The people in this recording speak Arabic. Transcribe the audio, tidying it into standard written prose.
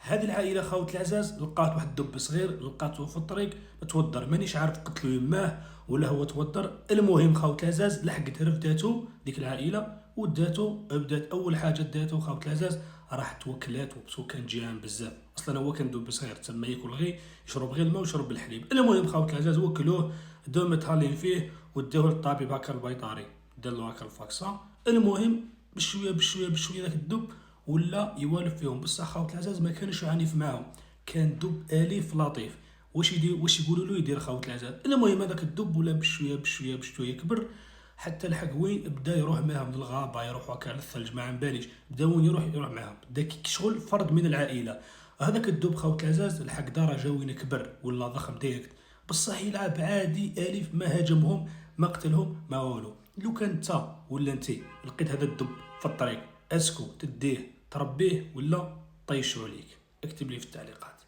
هذه العائله خاوت العزاز لقات واحد الدب صغير، لقاتو في الطريق متوضر، مانيش عارف قتلو يماه ولا هو توضر. المهم خاوت العزاز لحقت رفداتو ديك العائله وداتو. بدات اول حاجه داتو خاوت العزاز، راحت وكلات وبسو كان جيعان بزاف. اصلا هو كان دب صغير تما ياكل غير، يشرب غير الماء ويشرب الحليب. المهم خاوت العزاز وكلوه، دو متهالين فيه وداوه للطبيب هكا البيطاري، دار له هكا الفاكسا. المهم بشويه بشويه بشويه داك الدب ولا يوالف فيهم. بصح خاوت العزاز ما كانش عنيف معاهم، كان دب اليف لطيف. واش يدير، واش يقولوا له يدير خاوت العزاز. المهم هذاك الدب ولا بشويه بشويه بشويه يكبر، حتى لحق وين بدا يروح معاهم للغابه، يروح هكا على الثلج ما باليش، بدا وين يروح معاهم، بدا كشغل فرد من العائله. هذاك الدب خاوت العزاز لحق درجه وين كبر ولا ضخم ديريكت. بصح يلعب عادي اليف، ما هاجمهم ما قتلهم ما والو. لو كان انت ولا انت لقيت هذا الدب في الطريق، اسكو تديه تربيه ولا طيشو عليك؟ اكتب لي في التعليقات.